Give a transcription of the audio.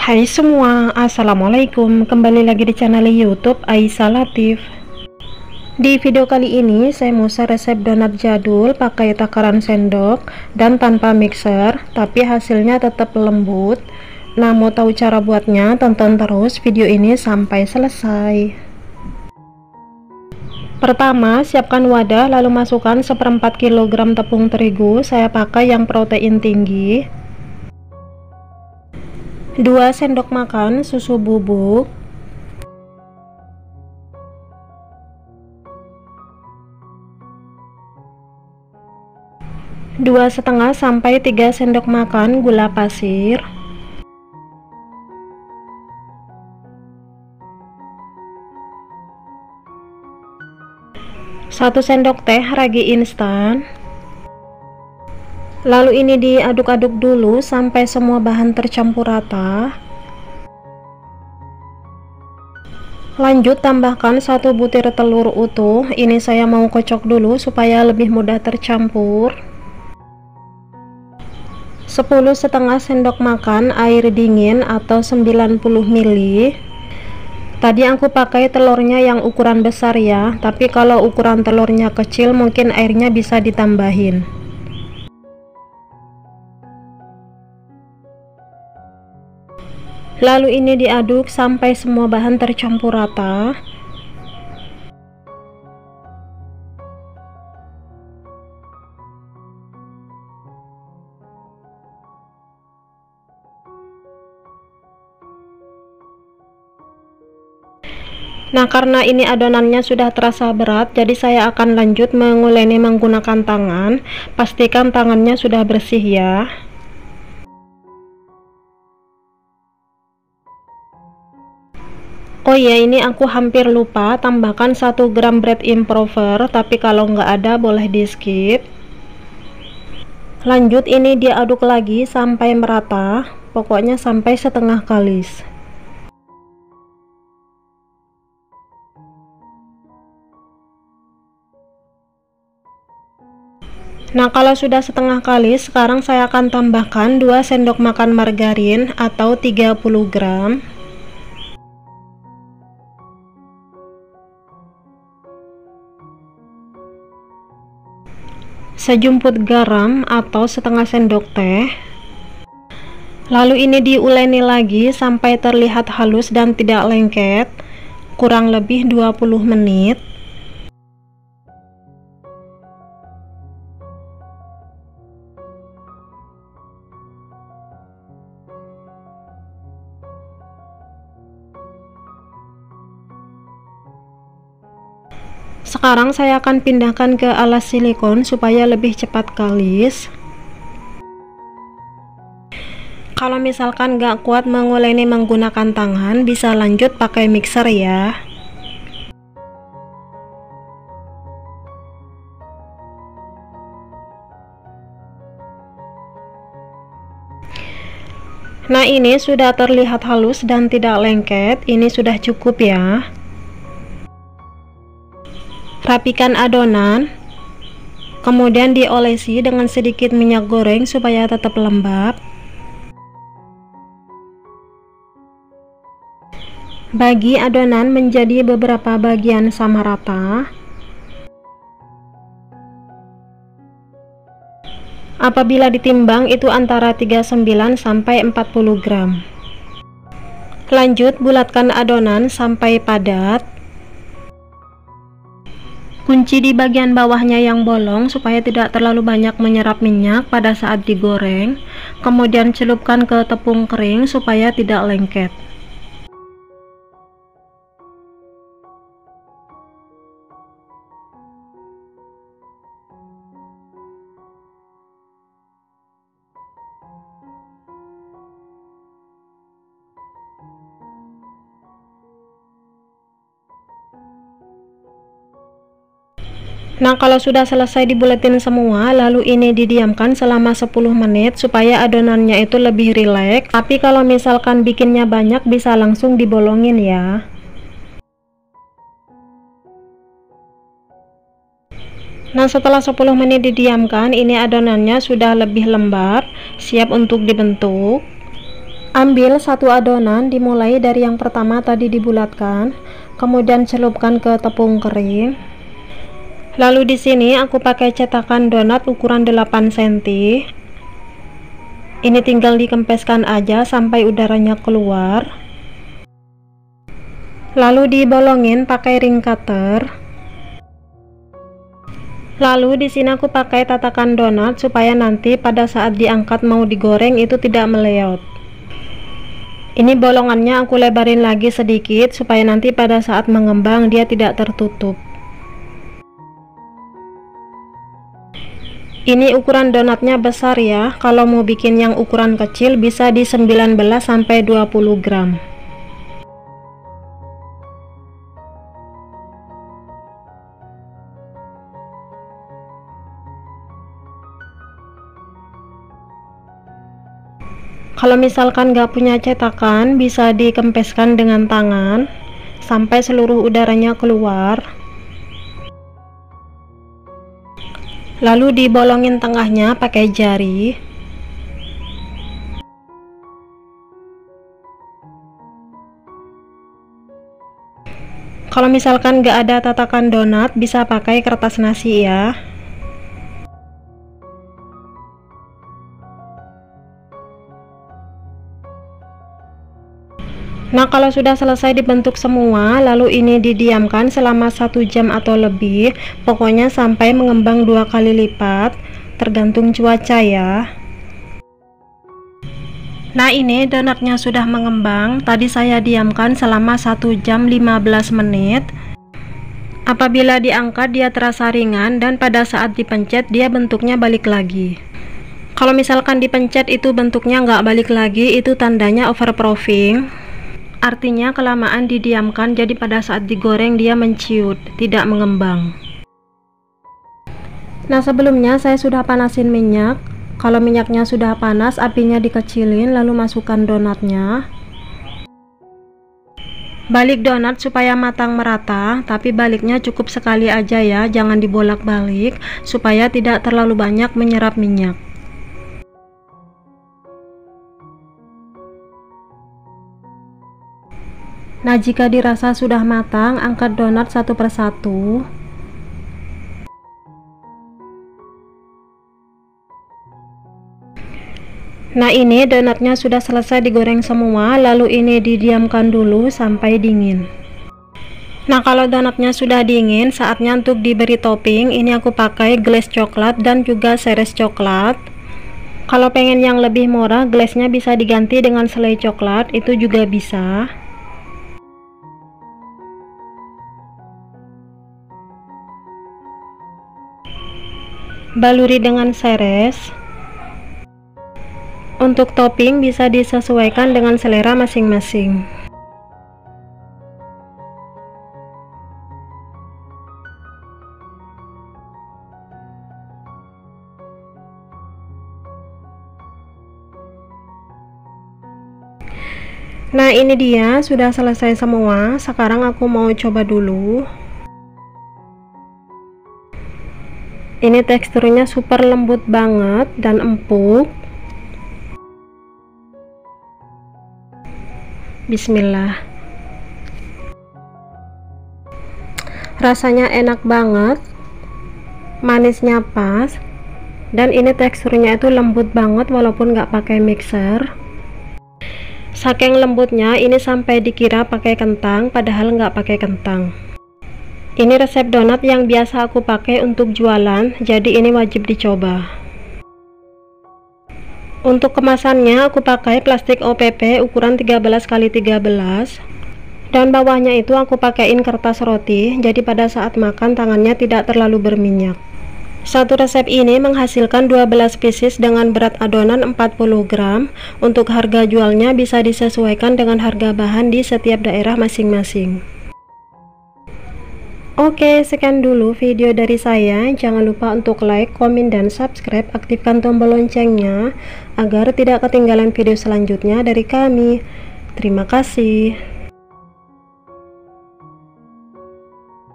Hai semua, assalamualaikum. Kembali lagi di channel YouTube Aisyah Latif. Di video kali ini saya mau share resep donat jadul pakai takaran sendok dan tanpa mixer, tapi hasilnya tetap lembut. Nah, mau tahu cara buatnya? Tonton terus video ini sampai selesai. Pertama, siapkan wadah lalu masukkan 1/4 kg tepung terigu. Saya pakai yang protein tinggi. 2 sendok makan susu bubuk, 2,5 sampai 3 sendok makan gula pasir, 1 sendok teh ragi instan. Lalu ini diaduk-aduk dulu sampai semua bahan tercampur rata. Lanjut tambahkan 1 butir telur utuh. Ini saya mau kocok dulu supaya lebih mudah tercampur. 10,5 sendok makan air dingin atau 90 ml. Tadi aku pakai telurnya yang ukuran besar ya, tapi kalau ukuran telurnya kecil mungkin airnya bisa ditambahin. Lalu ini diaduk sampai semua bahan tercampur rata. Nah, karena ini adonannya sudah terasa berat, jadi saya akan lanjut menguleni menggunakan tangan. Pastikan tangannya sudah bersih ya. Oh iya, ini aku hampir lupa tambahkan 1 gram bread improver, tapi kalau nggak ada boleh di skip. Lanjut ini diaduk lagi sampai merata, pokoknya sampai setengah kalis. Nah, kalau sudah setengah kalis, sekarang saya akan tambahkan 2 sendok makan margarin atau 30 gram. Sejumput garam atau setengah sendok teh. Lalu ini diuleni lagi sampai terlihat halus dan tidak lengket, kurang lebih 20 menit. Sekarang saya akan pindahkan ke alas silikon supaya lebih cepat kalis. Kalau misalkan gak kuat menguleni menggunakan tangan, bisa lanjut pakai mixer ya. Nah, ini sudah terlihat halus dan tidak lengket. Ini sudah cukup ya. Rapikan adonan, kemudian diolesi dengan sedikit minyak goreng supaya tetap lembab. Bagi adonan menjadi beberapa bagian sama rata. Apabila ditimbang itu antara 39 sampai 40 gram. Lanjut bulatkan adonan sampai padat. Kunci di bagian bawahnya yang bolong supaya tidak terlalu banyak menyerap minyak pada saat digoreng. Kemudian celupkan ke tepung kering supaya tidak lengket. Nah, kalau sudah selesai dibulatin semua, lalu ini didiamkan selama 10 menit supaya adonannya itu lebih rileks. Tapi kalau misalkan bikinnya banyak bisa langsung dibolongin ya. Nah, setelah 10 menit didiamkan, ini adonannya sudah lebih lembab, siap untuk dibentuk. Ambil satu adonan, dimulai dari yang pertama tadi dibulatkan, kemudian celupkan ke tepung kering. Lalu di sini aku pakai cetakan donat ukuran 8 cm. Ini tinggal dikempeskan aja sampai udaranya keluar. Lalu dibolongin pakai ring cutter. Lalu di sini aku pakai tatakan donat supaya nanti pada saat diangkat mau digoreng itu tidak meleot. Ini bolongannya aku lebarin lagi sedikit supaya nanti pada saat mengembang dia tidak tertutup. Ini ukuran donatnya besar ya. Kalau mau bikin yang ukuran kecil bisa di 19 sampai 20 gram. Kalau misalkan nggak punya cetakan, bisa dikempeskan dengan tangan sampai seluruh udaranya keluar. Lalu dibolongin tengahnya pakai jari. Kalau misalkan nggak ada tatakan donat, bisa pakai kertas nasi ya. Nah, kalau sudah selesai dibentuk semua, lalu ini didiamkan selama 1 jam atau lebih, pokoknya sampai mengembang 2 kali lipat, tergantung cuaca ya. Nah, ini donatnya sudah mengembang. Tadi saya diamkan selama 1 jam 15 menit. Apabila diangkat dia terasa ringan dan pada saat dipencet dia bentuknya balik lagi. Kalau misalkan dipencet itu bentuknya nggak balik lagi, itu tandanya overproofing. Artinya kelamaan didiamkan, jadi pada saat digoreng dia menciut, tidak mengembang. Nah, sebelumnya saya sudah panasin minyak. Kalau minyaknya sudah panas, apinya dikecilin, lalu masukkan donatnya. Balik donat supaya matang merata, tapi baliknya cukup sekali aja ya, jangan dibolak-balik, supaya tidak terlalu banyak menyerap minyak. Nah, jika dirasa sudah matang, angkat donat satu persatu. Nah, ini donatnya sudah selesai digoreng semua, lalu ini didiamkan dulu sampai dingin. Nah, kalau donatnya sudah dingin, saatnya untuk diberi topping. Ini aku pakai glaze coklat dan juga seres coklat. Kalau pengen yang lebih murah, glaze-nya bisa diganti dengan selai coklat, itu juga bisa. Baluri dengan seres. Untuk topping bisa disesuaikan dengan selera masing-masing. Nah, ini dia sudah selesai semua. Sekarang aku mau coba dulu. Ini teksturnya super lembut banget dan empuk. Bismillah. Rasanya enak banget, manisnya pas, dan ini teksturnya itu lembut banget walaupun nggak pakai mixer. Saking lembutnya ini sampai dikira pakai kentang, padahal nggak pakai kentang. Ini resep donat yang biasa aku pakai untuk jualan, jadi ini wajib dicoba. Untuk kemasannya aku pakai plastik OPP ukuran 13x13, dan bawahnya itu aku pakaiin kertas roti, jadi pada saat makan tangannya tidak terlalu berminyak. Satu resep ini menghasilkan 12 pieces dengan berat adonan 40 gram. Untuk harga jualnya bisa disesuaikan dengan harga bahan di setiap daerah masing-masing. Oke, sekian dulu video dari saya. Jangan lupa untuk like, komen, dan subscribe. Aktifkan tombol loncengnya agar tidak ketinggalan video selanjutnya dari kami. Terima kasih.